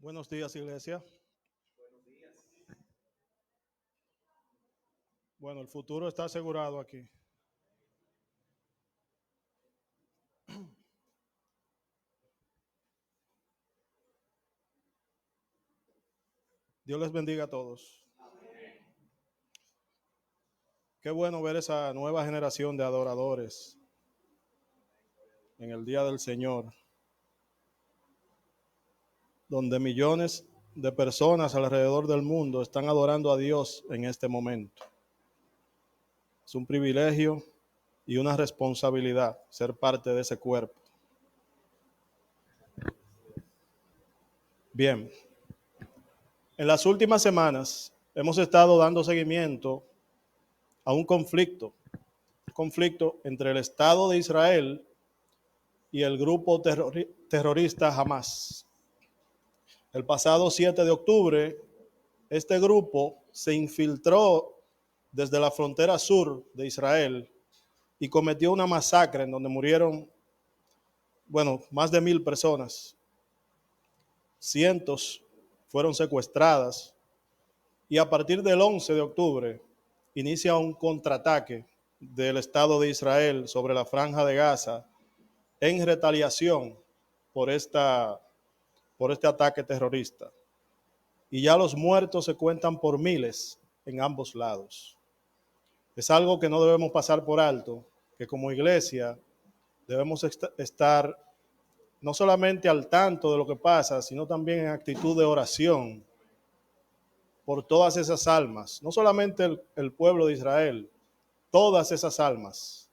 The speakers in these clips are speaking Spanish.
Buenos días, iglesia. Bueno, el futuro está asegurado aquí. Dios les bendiga a todos. Qué bueno ver esa nueva generación de adoradores en el día del Señor, donde millones de personas alrededor del mundo están adorando a Dios en este momento. Es un privilegio y una responsabilidad ser parte de ese cuerpo. Bien, en las últimas semanas hemos estado dando seguimiento a un conflicto entre el Estado de Israel y el grupo terrorista Hamas. El pasado 7 de octubre, este grupo se infiltró desde la frontera sur de Israel y cometió una masacre en donde murieron, más de 1,000 personas. Cientos fueron secuestradas y a partir del 11 de octubre inicia un contraataque del Estado de Israel sobre la Franja de Gaza en retaliación por este ataque terrorista. Y ya los muertos se cuentan por miles en ambos lados. Es algo que no debemos pasar por alto, que como iglesia debemos estar no solamente al tanto de lo que pasa, sino también en actitud de oración por todas esas almas, no solamente el pueblo de Israel, todas esas almas,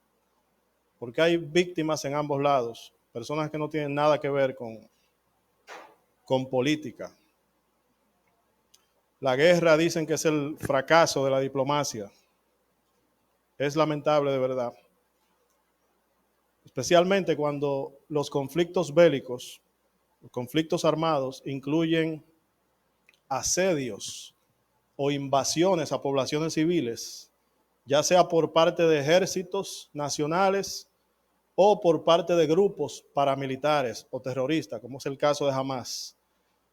porque hay víctimas en ambos lados, personas que no tienen nada que ver con política. La guerra dicen que es el fracaso de la diplomacia. Es lamentable de verdad. Especialmente cuando los conflictos bélicos, los conflictos armados, incluyen asedios o invasiones a poblaciones civiles, ya sea por parte de ejércitos nacionales o por parte de grupos paramilitares o terroristas, como es el caso de Hamas.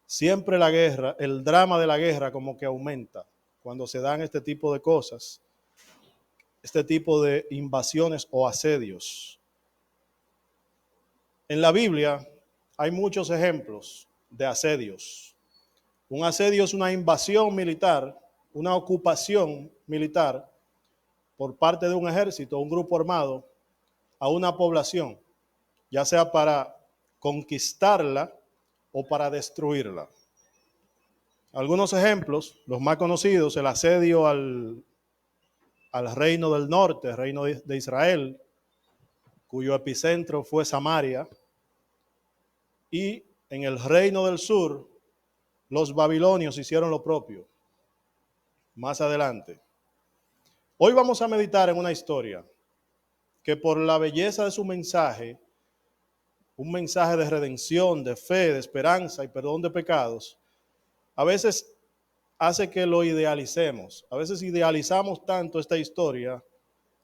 Siempre la guerra, el drama de la guerra como que aumenta cuando se dan este tipo de cosas, este tipo de invasiones o asedios. En la Biblia hay muchos ejemplos de asedios. Un asedio es una invasión militar, una ocupación militar por parte de un ejército o un grupo armado a una población, ya sea para conquistarla o para destruirla. Algunos ejemplos, los más conocidos, el asedio al reino del norte, el reino de Israel, cuyo epicentro fue Samaria, y en el reino del sur, los babilonios hicieron lo propio. Más adelante. Hoy vamos a meditar en una historia que por la belleza de su mensaje, un mensaje de redención, de fe, de esperanza y perdón de pecados, a veces hace que lo idealicemos. A veces idealizamos tanto esta historia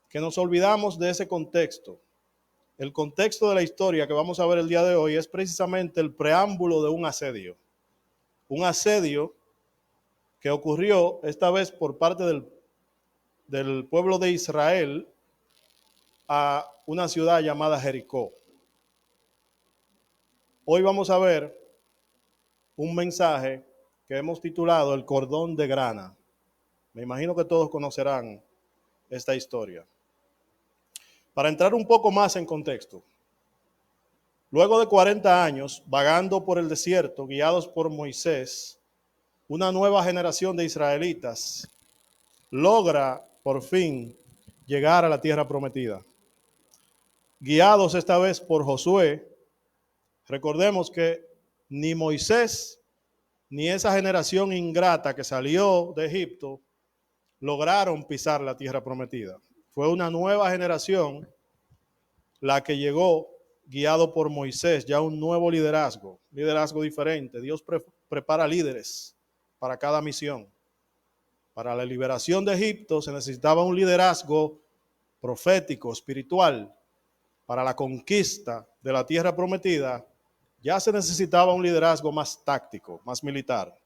que nos olvidamos de ese contexto. El contexto de la historia que vamos a ver el día de hoy es precisamente el preámbulo de un asedio. Un asedio que ocurrió esta vez por parte del pueblo de Israel a una ciudad llamada Jericó. Hoy vamos a ver un mensaje que hemos titulado El cordón de grana. Me imagino que todos conocerán esta historia. Para entrar un poco más en contexto, luego de 40 años vagando por el desierto, guiados por Moisés, una nueva generación de israelitas logra por fin llegar a la tierra prometida. Guiados esta vez por Josué, recordemos que ni Moisés ni esa generación ingrata que salió de Egipto lograron pisar la tierra prometida. Fue una nueva generación la que llegó guiado por Moisés, ya un nuevo liderazgo diferente. Dios prepara líderes para cada misión. Para la liberación de Egipto se necesitaba un liderazgo profético, espiritual. Para la conquista de la tierra prometida, Ya se necesitaba un liderazgo más táctico, más militar.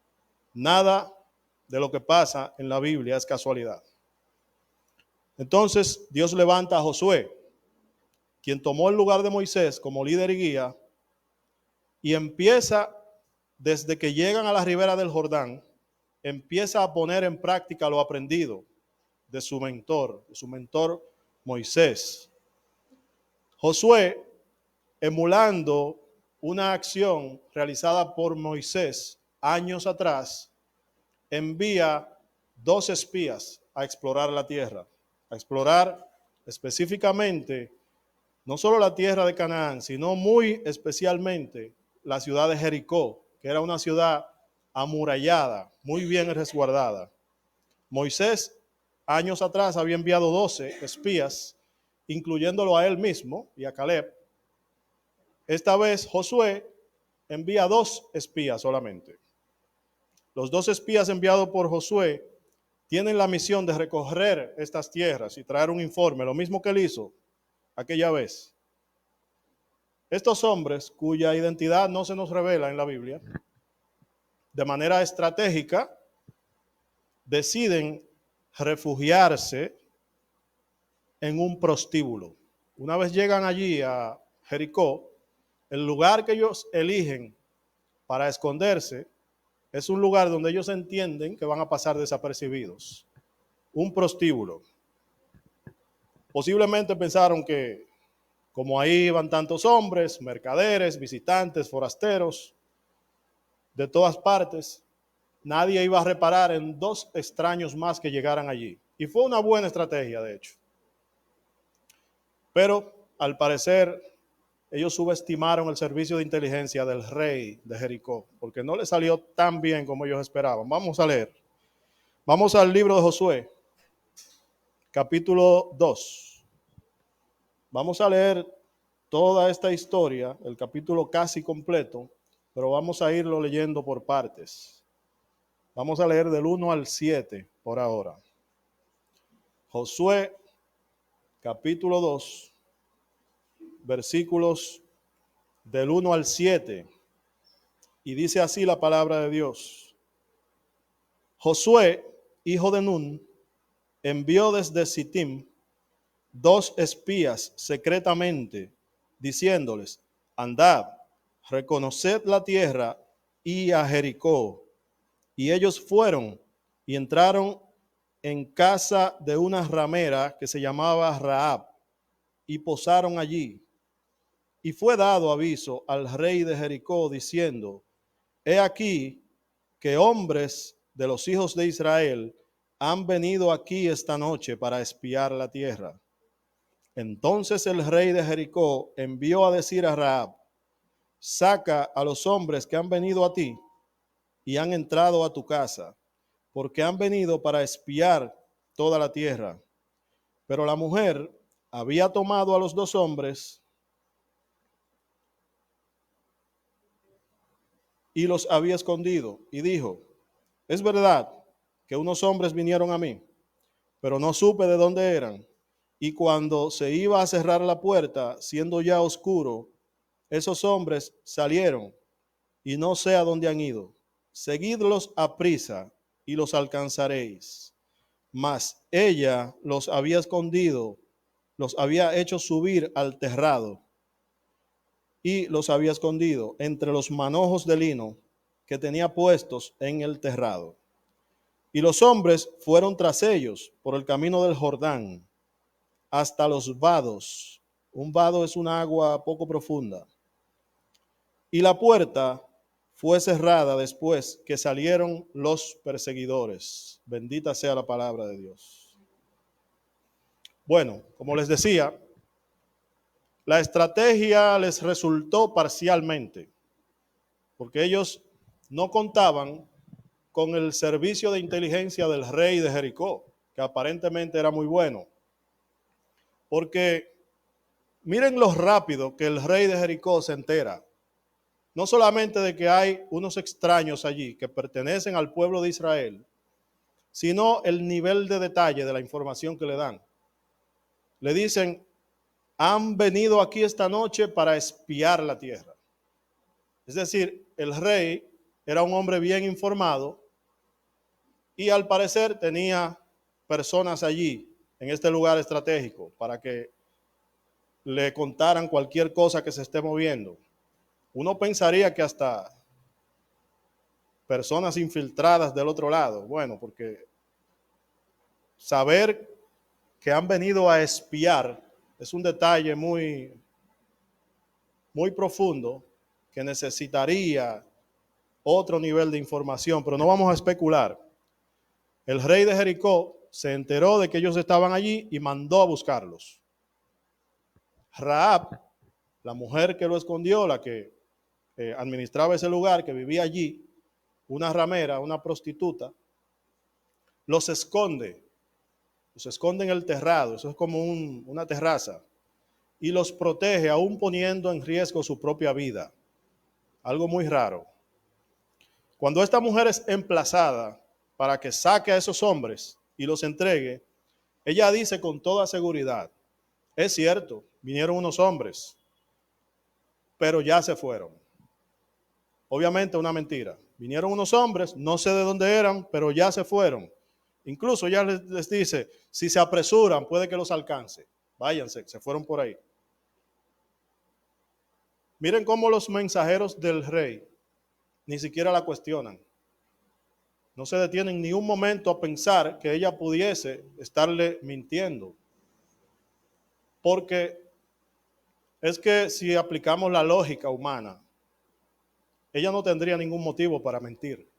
Nada de lo que pasa en la Biblia es casualidad. Entonces Dios levanta a Josué, quien tomó el lugar de Moisés como líder y guía, y empieza, desde que llegan a la ribera del Jordán, empieza a poner en práctica lo aprendido de su mentor Moisés. Josué, emulando una acción realizada por Moisés años atrás, envía 2 espías a explorar la tierra, a explorar específicamente no solo la tierra de Canaán, sino muy especialmente la ciudad de Jericó, que era una ciudad amurallada, muy bien resguardada. Moisés, años atrás, había enviado 12 espías, incluyéndolo a él mismo y a Caleb. Esta vez Josué envía 2 espías solamente. Los 2 espías enviados por Josué tienen la misión de recorrer estas tierras y traer un informe, lo mismo que él hizo aquella vez. Estos hombres, cuya identidad no se nos revela en la Biblia, de manera estratégica, deciden refugiarse en un prostíbulo. Una vez llegan allí a Jericó, el lugar que ellos eligen para esconderse es un lugar donde ellos entienden que van a pasar desapercibidos. Un prostíbulo. Posiblemente pensaron que, como ahí iban tantos hombres, mercaderes, visitantes, forasteros, de todas partes, nadie iba a reparar en 2 extraños más que llegaran allí. Y fue una buena estrategia, de hecho. Pero, al parecer, ellos subestimaron el servicio de inteligencia del rey de Jericó, porque no le salió tan bien como ellos esperaban. Vamos a leer. Vamos al libro de Josué, capítulo 2. Vamos a leer toda esta historia, el capítulo casi completo, pero vamos a irlo leyendo por partes. Vamos a leer del 1 al 7 por ahora. Josué, capítulo 2, versículos del 1 al 7. Y dice así la palabra de Dios. Josué, hijo de Nun, envió desde Sittim 2 espías secretamente, diciéndoles: andad, reconoced la tierra y a Jericó. Y ellos fueron y entraron en casa de una ramera que se llamaba Rahab, y posaron allí. Y fue dado aviso al rey de Jericó, diciendo: he aquí que hombres de los hijos de Israel han venido aquí esta noche para espiar la tierra. Entonces el rey de Jericó envió a decir a Rahab: saca a los hombres que han venido a ti y han entrado a tu casa, porque han venido para espiar toda la tierra. Pero la mujer había tomado a los 2 hombres y los había escondido, y dijo: es verdad que unos hombres vinieron a mí, pero no supe de dónde eran. Y cuando se iba a cerrar la puerta, siendo ya oscuro, esos hombres salieron, y no sé a dónde han ido. Seguidlos a prisa y los alcanzaréis. Mas ella los había escondido, los había hecho subir al terrado y los había escondido entre los manojos de lino que tenía puestos en el terrado. Y los hombres fueron tras ellos por el camino del Jordán hasta los vados. Un vado es una agua poco profunda. Y la puerta fue cerrada después que salieron los perseguidores. Bendita sea la palabra de Dios. Bueno, como les decía, la estrategia les resultó parcialmente, porque ellos no contaban con el servicio de inteligencia del rey de Jericó, que aparentemente era muy bueno. Porque miren lo rápido que el rey de Jericó se entera. No solamente de que hay unos extraños allí que pertenecen al pueblo de Israel, sino el nivel de detalle de la información que le dan. Le dicen: han venido aquí esta noche para espiar la tierra. Es decir, el rey era un hombre bien informado y al parecer tenía personas allí, en este lugar estratégico, para que le contaran cualquier cosa que se esté moviendo. Uno pensaría que hasta personas infiltradas del otro lado, bueno, porque saber que han venido a espiar es un detalle muy profundo que necesitaría otro nivel de información, pero no vamos a especular. El rey de Jericó se enteró de que ellos estaban allí y mandó a buscarlos. Rahab, la mujer que lo escondió, la que administraba ese lugar, que vivía allí, una ramera, una prostituta, los esconde en el terrado, eso es como una terraza, y los protege aún poniendo en riesgo su propia vida. Algo muy raro. Cuando esta mujer es emplazada para que saque a esos hombres y los entregue, ella dice con toda seguridad, es cierto, vinieron unos hombres, pero ya se fueron. Obviamente una mentira. Vinieron unos hombres, no sé de dónde eran, pero ya se fueron. Incluso ya les dice, si se apresuran, puede que los alcance. Váyanse, se fueron por ahí. Miren cómo los mensajeros del rey ni siquiera la cuestionan. No se detienen ni un momento a pensar que ella pudiese estarle mintiendo. Porque es que si aplicamos la lógica humana, ella no tendría ningún motivo para mentir.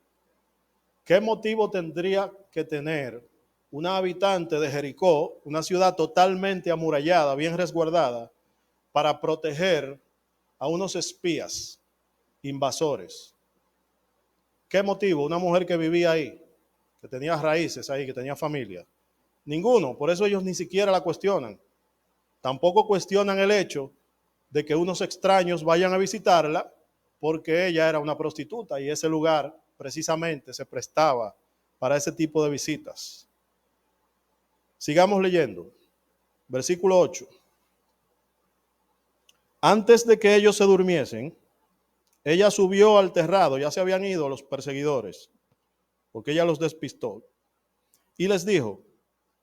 ¿Qué motivo tendría que tener una habitante de Jericó, una ciudad totalmente amurallada, bien resguardada, para proteger a unos espías invasores? ¿Qué motivo? Una mujer que vivía ahí, que tenía raíces ahí, que tenía familia. Ninguno, por eso ellos ni siquiera la cuestionan. Tampoco cuestionan el hecho de que unos extraños vayan a visitarla porque ella era una prostituta y ese lugar precisamente se prestaba para ese tipo de visitas. Sigamos leyendo. Versículo 8. Antes de que ellos se durmiesen, ella subió al terrado, ya se habían ido los perseguidores, porque ella los despistó, y les dijo,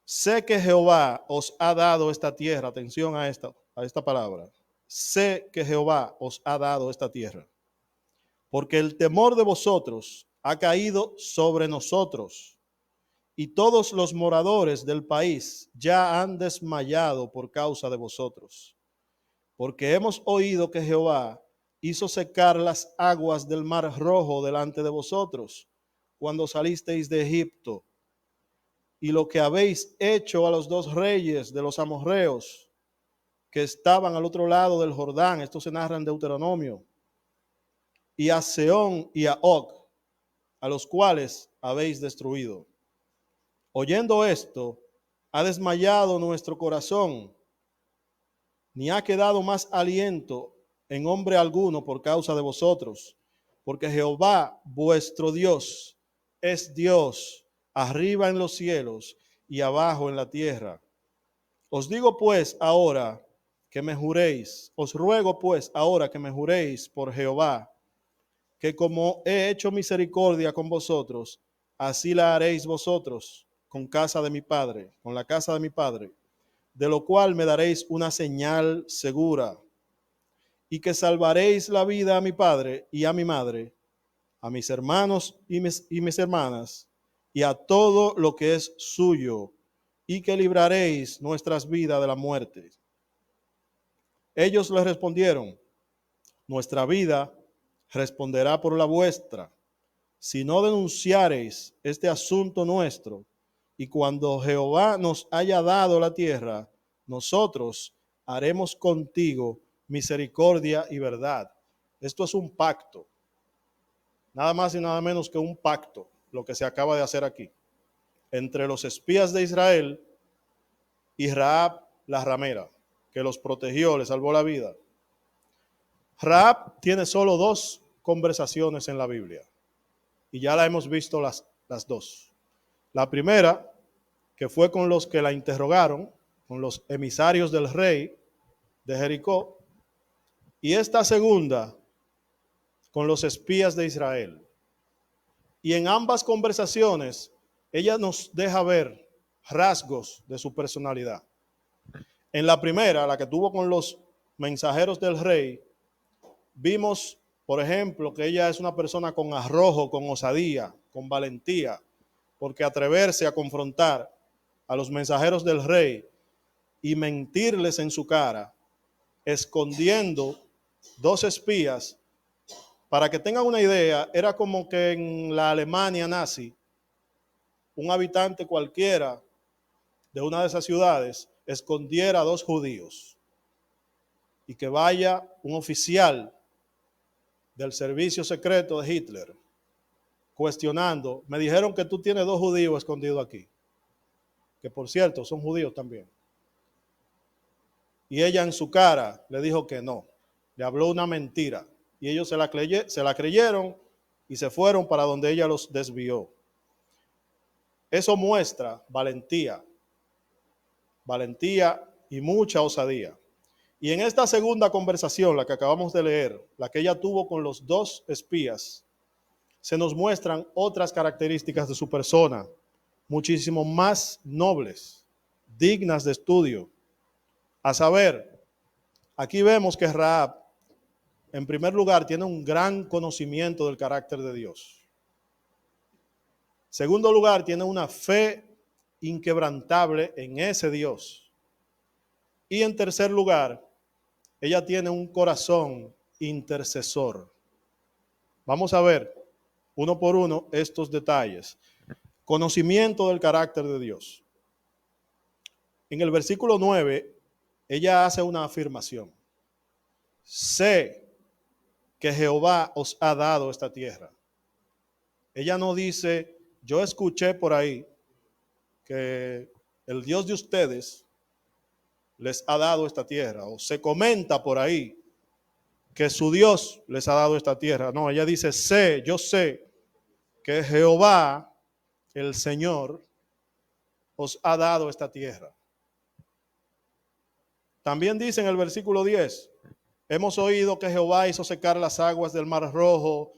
sé que Jehová os ha dado esta tierra, atención a esta palabra, sé que Jehová os ha dado esta tierra, porque el temor de vosotros ha caído sobre nosotros, y todos los moradores del país ya han desmayado por causa de vosotros. Porque hemos oído que Jehová hizo secar las aguas del mar rojo delante de vosotros, cuando salisteis de Egipto, y lo que habéis hecho a los dos reyes de los amorreos, que estaban al otro lado del Jordán, esto se narra en Deuteronomio, y a Sehón y a Og, a los cuales habéis destruido. Oyendo esto, ha desmayado nuestro corazón, ni ha quedado más aliento en hombre alguno por causa de vosotros, porque Jehová vuestro Dios es Dios arriba en los cielos y abajo en la tierra. Os digo pues ahora que me juréis, os ruego pues ahora que me juréis por Jehová, que como he hecho misericordia con vosotros, así la haréis vosotros con casa de mi padre, con la casa de mi padre, de lo cual me daréis una señal segura, y que salvaréis la vida a mi padre y a mi madre, a mis hermanos y mis hermanas, y a todo lo que es suyo, y que libraréis nuestras vidas de la muerte. Ellos le respondieron, nuestra vida responderá por la vuestra, si no denunciareis este asunto nuestro, y cuando Jehová nos haya dado la tierra, nosotros haremos contigo misericordia y verdad. Esto es un pacto, nada más y nada menos que un pacto, lo que se acaba de hacer aquí, entre los espías de Israel y Rahab la ramera, que los protegió, les salvó la vida. Rahab tiene solo dos conversaciones en la Biblia, y ya la hemos visto las dos. La primera, que fue con los que la interrogaron, con los emisarios del rey de Jericó, y esta segunda con los espías de Israel. Y en ambas conversaciones, ella nos deja ver rasgos de su personalidad. En la primera, la que tuvo con los mensajeros del rey, vimos, por ejemplo, que ella es una persona con arrojo, con osadía, con valentía, porque atreverse a confrontar a los mensajeros del rey y mentirles en su cara, escondiendo dos espías, para que tengan una idea, era como que en la Alemania nazi, un habitante cualquiera de una de esas ciudades escondiera a dos judíos y que vaya un oficial del servicio secreto de Hitler cuestionando, me dijeron que tú tienes dos judíos escondidos aquí, que por cierto son judíos también. Y ella en su cara le dijo que no, le habló una mentira y ellos se la creyeron y se fueron para donde ella los desvió. Eso muestra valentía y mucha osadía. Y en esta segunda conversación, la que acabamos de leer, la que ella tuvo con los dos espías, se nos muestran otras características de su persona, muchísimo más nobles, dignas de estudio. A saber, aquí vemos que Rahab, en primer lugar, tiene un gran conocimiento del carácter de Dios. Segundo lugar, tiene una fe inquebrantable en ese Dios. Y en tercer lugar, ella tiene un corazón intercesor. Vamos a ver uno por uno estos detalles. Conocimiento del carácter de Dios. En el versículo 9, ella hace una afirmación. Sé que Jehová os ha dado esta tierra. Ella no dice, yo escuché por ahí que el Dios de ustedes les ha dado esta tierra, o se comenta por ahí que su Dios les ha dado esta tierra. No, ella dice, yo sé que Jehová, el Señor, os ha dado esta tierra. También dice en el versículo 10, hemos oído que Jehová hizo secar las aguas del Mar Rojo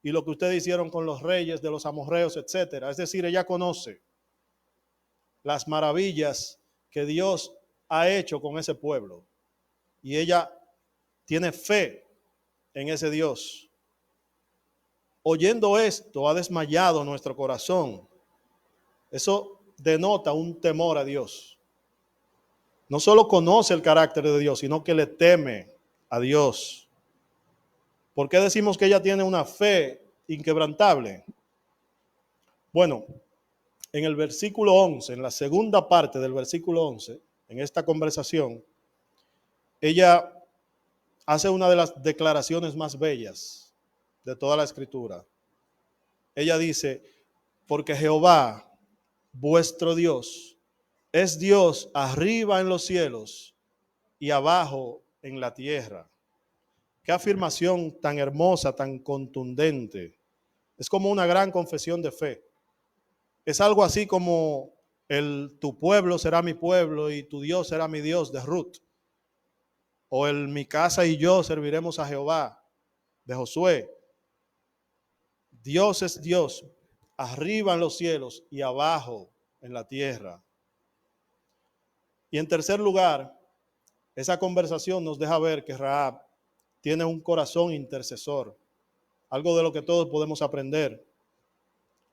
y lo que ustedes hicieron con los reyes de los amorreos, etcétera. Es decir, ella conoce las maravillas que Dios ha hecho con ese pueblo y ella tiene fe en ese Dios. Oyendo esto, ha desmayado nuestro corazón. Eso denota un temor a Dios. No solo conoce el carácter de Dios, sino que le teme a Dios. ¿Por qué decimos que ella tiene una fe inquebrantable? Bueno, en el versículo 11, en la segunda parte del versículo 11, en esta conversación, ella hace una de las declaraciones más bellas de toda la Escritura. Ella dice, porque Jehová, vuestro Dios, es Dios arriba en los cielos y abajo en la tierra. Qué afirmación tan hermosa, tan contundente. Es como una gran confesión de fe. Es algo así como tu pueblo será mi pueblo y tu Dios será mi Dios de Ruth. O mi casa y yo serviremos a Jehová de Josué. Dios es Dios arriba en los cielos y abajo en la tierra. Y en tercer lugar, esa conversación nos deja ver que Rahab tiene un corazón intercesor, algo de lo que todos podemos aprender.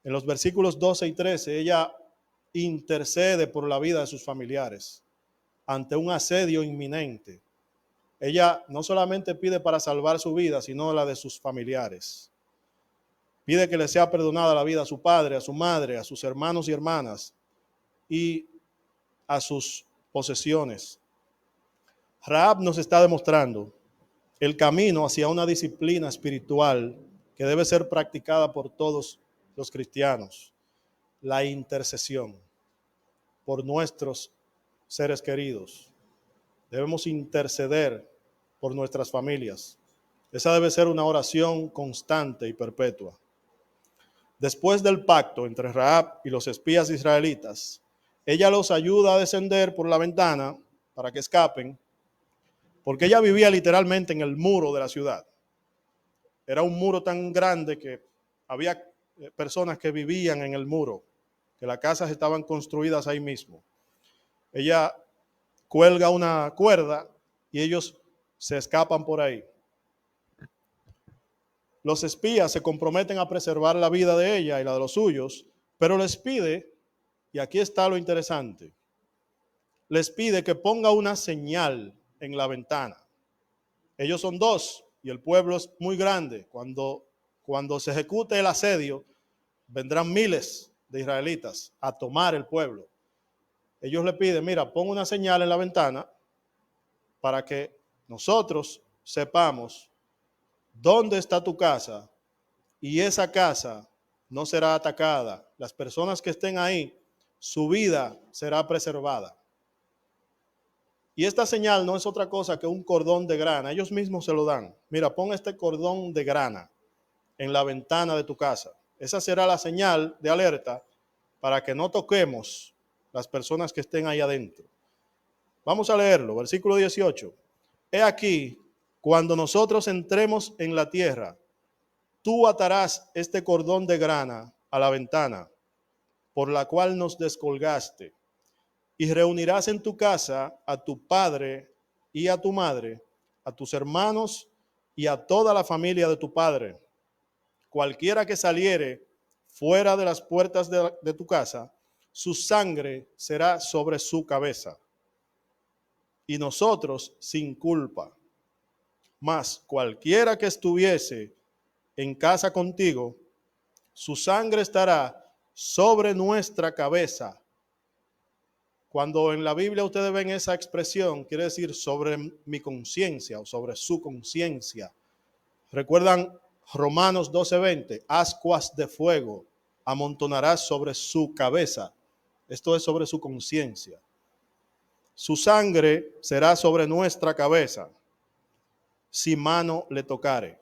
En los versículos 12 y 13, ella intercede por la vida de sus familiares ante un asedio inminente. Ella no solamente pide para salvar su vida, sino la de sus familiares. Pide que le sea perdonada la vida a su padre, a su madre, a sus hermanos y hermanas y a sus posesiones. Rahab nos está demostrando el camino hacia una disciplina espiritual que debe ser practicada por todos los cristianos. La intercesión por nuestros seres queridos. Debemos interceder por nuestras familias. Esa debe ser una oración constante y perpetua. Después del pacto entre Rahab y los espías israelitas, ella los ayuda a descender por la ventana para que escapen, porque ella vivía literalmente en el muro de la ciudad. Era un muro tan grande que había personas que vivían en el muro, que las casas estaban construidas ahí mismo. Ella cuelga una cuerda y ellos se escapan por ahí. Los espías se comprometen a preservar la vida de ella y la de los suyos, pero les pide, y aquí está lo interesante, les pide que ponga una señal en la ventana. Ellos son dos y el pueblo es muy grande. Cuando se ejecute el asedio, vendrán miles de israelitas a tomar el pueblo. Ellos le piden, mira, pon una señal en la ventana para que nosotros sepamos dónde está tu casa y esa casa no será atacada. Las personas que estén ahí, su vida será preservada. Y esta señal no es otra cosa que un cordón de grana. Ellos mismos se lo dan. Mira, pon este cordón de grana en la ventana de tu casa. Esa será la señal de alerta para que no toquemos las personas que estén ahí adentro. Vamos a leerlo, versículo 18. He aquí, cuando nosotros entremos en la tierra, tú atarás este cordón de grana a la ventana, por la cual nos descolgaste, y reunirás en tu casa a tu padre y a tu madre, a tus hermanos y a toda la familia de tu padre. Cualquiera que saliere fuera de las puertas de tu casa, su sangre será sobre su cabeza, y nosotros sin culpa. Mas cualquiera que estuviese en casa contigo, su sangre estará sobre nuestra cabeza. Cuando en la Biblia ustedes ven esa expresión, quiere decir sobre mi conciencia o sobre su conciencia. ¿Recuerdan Romanos 12:20? Ascuas de fuego amontonarás sobre su cabeza. Esto es sobre su conciencia. Su sangre será sobre nuestra cabeza, si mano le tocare.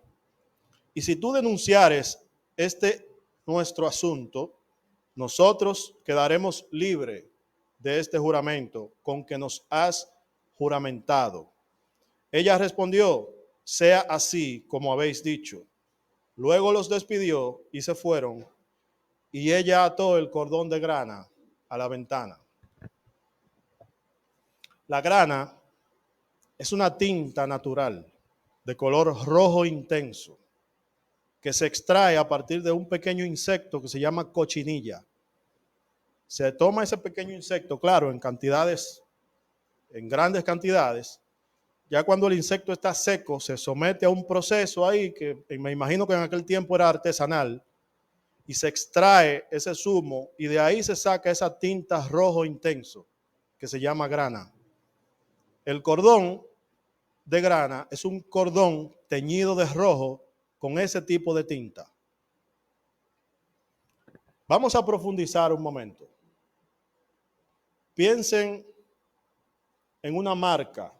Y si tú denunciares este nuestro asunto, nosotros quedaremos libres de este juramento con que nos has juramentado. Ella respondió, sea así como habéis dicho. Luego los despidió y se fueron, y ella ató el cordón de grana a la ventana. La grana es una tinta natural de color rojo intenso que se extrae a partir de un pequeño insecto que se llama cochinilla. Se toma ese pequeño insecto, claro, en cantidades, en grandes cantidades. Ya cuando el insecto está seco, se somete a un proceso ahí que me imagino que en aquel tiempo era artesanal, y se extrae ese zumo y de ahí se saca esa tinta rojo intenso que se llama grana. El cordón de grana es un cordón teñido de rojo con ese tipo de tinta. Vamos a profundizar un momento. Piensen en una marca,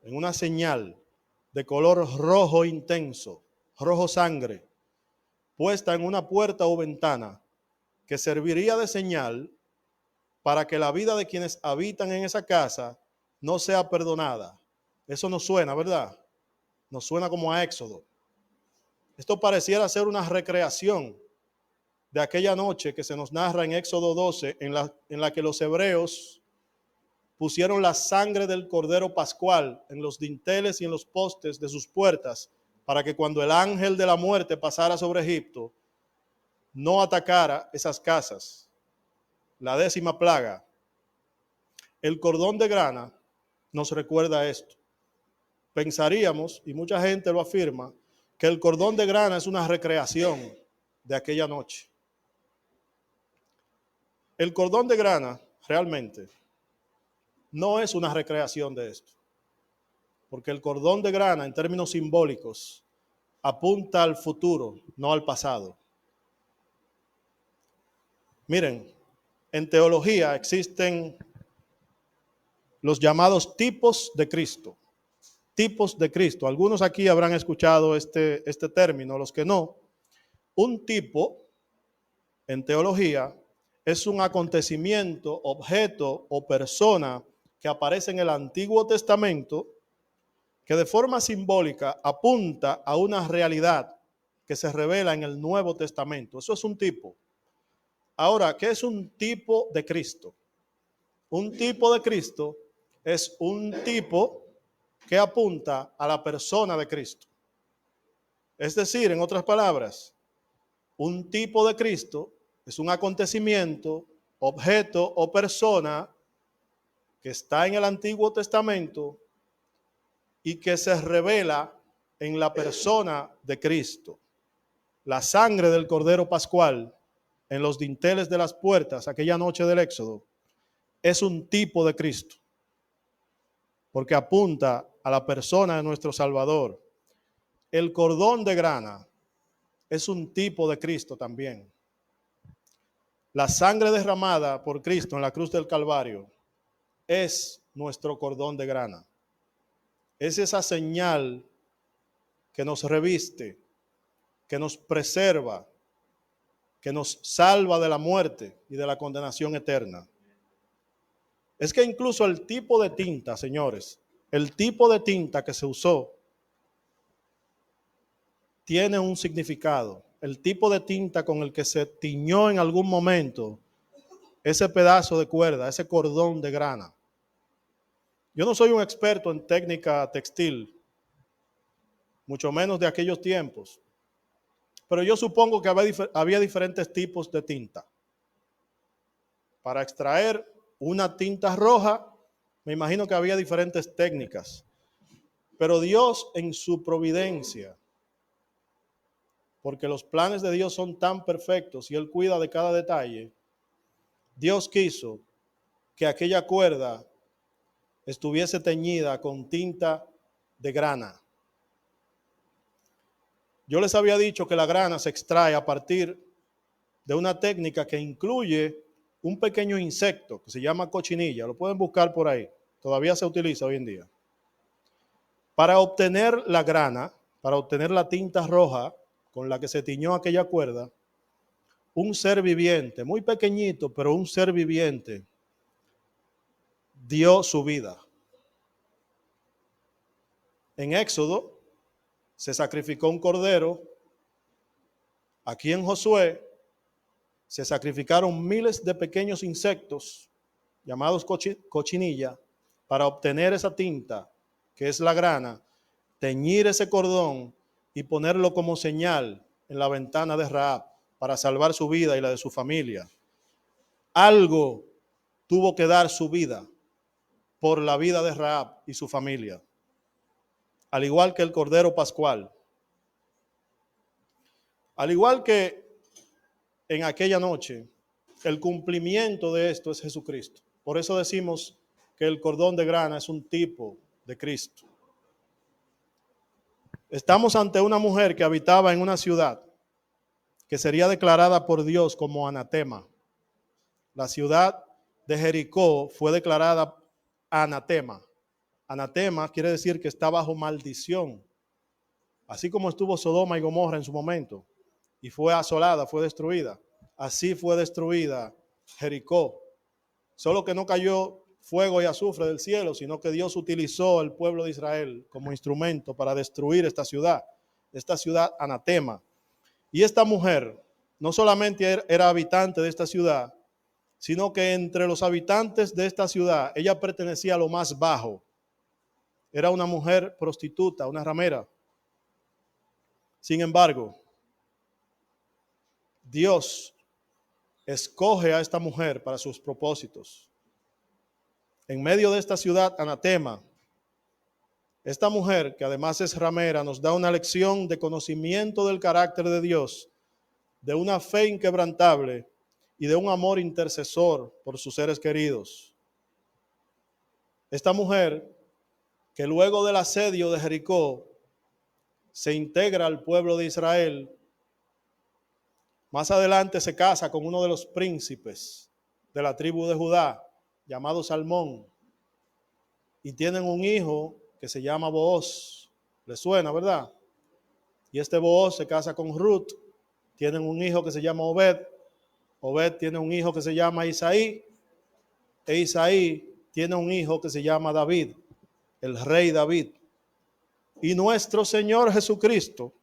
en una señal de color rojo intenso, rojo sangre, puesta en una puerta o ventana que serviría de señal para que la vida de quienes habitan en esa casa no sea perdonada. Eso nos suena, ¿verdad? Nos suena como a Éxodo. Esto pareciera ser una recreación de aquella noche que se nos narra en Éxodo 12, en la que los hebreos pusieron la sangre del cordero pascual en los dinteles y en los postes de sus puertas para que cuando el ángel de la muerte pasara sobre Egipto, no atacara esas casas. La 10ª plaga. El cordón de grana nos recuerda esto. Pensaríamos, y mucha gente lo afirma, que el cordón de grana es una recreación de aquella noche. El cordón de grana realmente no es una recreación de esto, porque el cordón de grana en términos simbólicos apunta al futuro, no al pasado. Miren, en teología existen los llamados tipos de Cristo. Tipos de Cristo. Algunos aquí habrán escuchado este término, los que no. Un tipo en teología es un acontecimiento, objeto o persona que aparece en el Antiguo Testamento que de forma simbólica apunta a una realidad que se revela en el Nuevo Testamento. Eso es un tipo. Ahora, ¿qué es un tipo de Cristo? Un tipo de Cristo es un tipo que apunta a la persona de Cristo. Es decir, en otras palabras, un tipo de Cristo es un acontecimiento, objeto o persona que está en el Antiguo Testamento y que se revela en la persona de Cristo. La sangre del Cordero Pascual en los dinteles de las puertas aquella noche del Éxodo es un tipo de Cristo, porque apunta a la persona de nuestro Salvador. El cordón de grana es un tipo de Cristo también. La sangre derramada por Cristo en la cruz del Calvario es nuestro cordón de grana. Es esa señal que nos reviste, que nos preserva, que nos salva de la muerte y de la condenación eterna. Es que incluso el tipo de tinta, señores, el tipo de tinta que se usó tiene un significado. El tipo de tinta con el que se tiñó en algún momento ese pedazo de cuerda, ese cordón de grana. Yo no soy un experto en técnica textil, mucho menos de aquellos tiempos, pero yo supongo que había diferentes tipos de tinta. Para extraer una tinta roja, me imagino que había diferentes técnicas, pero Dios en su providencia, porque los planes de Dios son tan perfectos y Él cuida de cada detalle, Dios quiso que aquella cuerda estuviese teñida con tinta de grana. Yo les había dicho que la grana se extrae a partir de una técnica que incluye un pequeño insecto que se llama cochinilla. Lo pueden buscar por ahí. Todavía se utiliza hoy en día. Para obtener la grana, para obtener la tinta roja con la que se tiñó aquella cuerda, un ser viviente, muy pequeñito, pero un ser viviente, dio su vida. En Éxodo se sacrificó un cordero. Aquí en Josué se sacrificaron miles de pequeños insectos llamados cochinilla para obtener esa tinta, que es la grana, teñir ese cordón y ponerlo como señal en la ventana de Rahab para salvar su vida y la de su familia. Algo tuvo que dar su vida por la vida de Rahab y su familia, al igual que el Cordero Pascual. Al igual que en aquella noche, el cumplimiento de esto es Jesucristo. Por eso decimos que el cordón de grana es un tipo de Cristo. Estamos ante una mujer que habitaba en una ciudad que sería declarada por Dios como anatema. La ciudad de Jericó fue declarada anatema. Anatema quiere decir que está bajo maldición, así como estuvo Sodoma y Gomorra en su momento y fue asolada, fue destruida. Así fue destruida Jericó. Solo que no cayó fuego y azufre del cielo, sino que Dios utilizó al pueblo de Israel como instrumento para destruir esta ciudad anatema. Y esta mujer no solamente era habitante de esta ciudad, sino que entre los habitantes de esta ciudad, ella pertenecía a lo más bajo. Era una mujer prostituta, una ramera. Sin embargo, Dios escoge a esta mujer para sus propósitos. En medio de esta ciudad anatema, esta mujer, que además es ramera, nos da una lección de conocimiento del carácter de Dios, de una fe inquebrantable y de un amor intercesor por sus seres queridos. Esta mujer, que luego del asedio de Jericó se integra al pueblo de Israel, más adelante se casa con uno de los príncipes de la tribu de Judá, llamado Salmón, y tienen un hijo que se llama Booz. ¿Le suena, verdad? Y este Booz se casa con Ruth, tienen un hijo que se llama Obed. Obed tiene un hijo que se llama Isaí, e Isaí tiene un hijo que se llama David, el rey David. Y nuestro Señor Jesucristo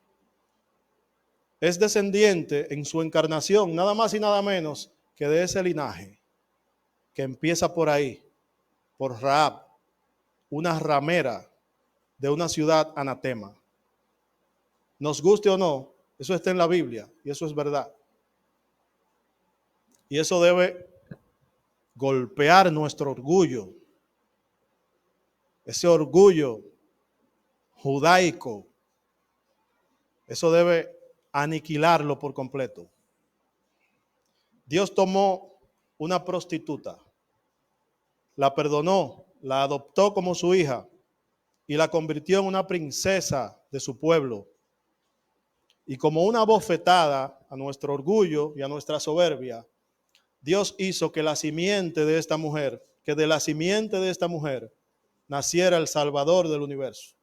es descendiente en su encarnación, nada más y nada menos que de ese linaje que empieza por ahí, por Rahab, una ramera de una ciudad anatema. Nos guste o no, eso está en la Biblia y eso es verdad. Y eso debe golpear nuestro orgullo, ese orgullo judaico, eso debe aniquilarlo por completo. Dios tomó una prostituta, la perdonó, la adoptó como su hija y la convirtió en una princesa de su pueblo. Y como una bofetada a nuestro orgullo y a nuestra soberbia, Dios hizo que la simiente de esta mujer, que de la simiente de esta mujer naciera el Salvador del universo.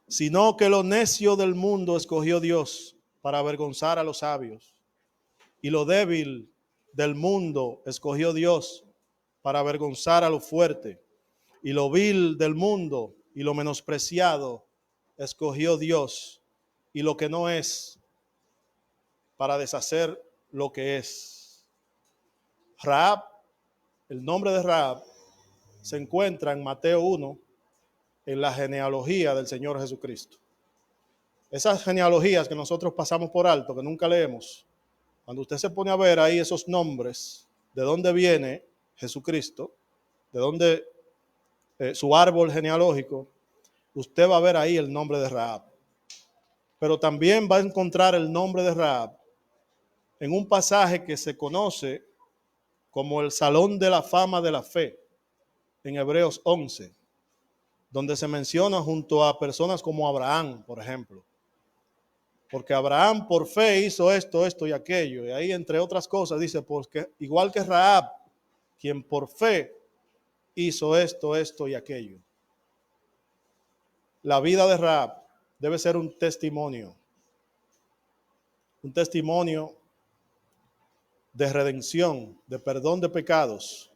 Sino que lo necio del mundo escogió Dios para avergonzar a los sabios, y lo débil del mundo escogió Dios para avergonzar a lo fuerte, y lo vil del mundo y lo menospreciado escogió Dios, y lo que no es, para deshacer lo que es. Rahab, el nombre de Rahab, se encuentra en Mateo 1, en la genealogía del Señor Jesucristo. Esas genealogías que nosotros pasamos por alto, que nunca leemos, cuando usted se pone a ver ahí esos nombres, de dónde viene Jesucristo, de dónde su árbol genealógico, usted va a ver ahí el nombre de Rahab. Pero también va a encontrar el nombre de Rahab en un pasaje que se conoce como el Salón de la Fama de la Fe, en Hebreos 11, donde se menciona junto a personas como Abraham, por ejemplo. Porque Abraham por fe hizo esto, esto y aquello. Y ahí, entre otras cosas, dice, porque igual que Rahab, quien por fe hizo esto, esto y aquello. La vida de Rahab debe ser un testimonio de redención, de perdón de pecados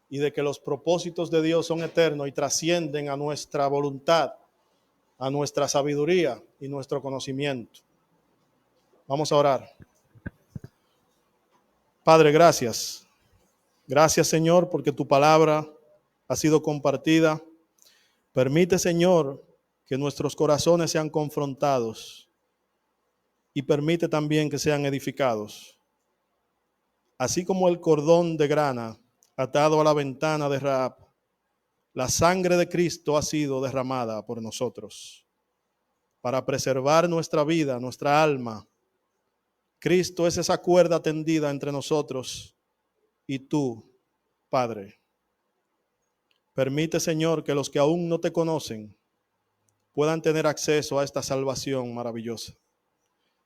y de que los propósitos de Dios son eternos y trascienden a nuestra voluntad, a nuestra sabiduría y nuestro conocimiento. Vamos a orar. Padre, gracias. Gracias, Señor, porque tu palabra ha sido compartida. Permite, Señor, que nuestros corazones sean confrontados y permite también que sean edificados. Así como el cordón de grana atado a la ventana de Rahab, la sangre de Cristo ha sido derramada por nosotros para preservar nuestra vida, nuestra alma. Cristo es esa cuerda tendida entre nosotros y tú, Padre. Permite, Señor, que los que aún no te conocen puedan tener acceso a esta salvación maravillosa.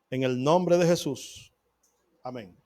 En el nombre de Jesús. Amén.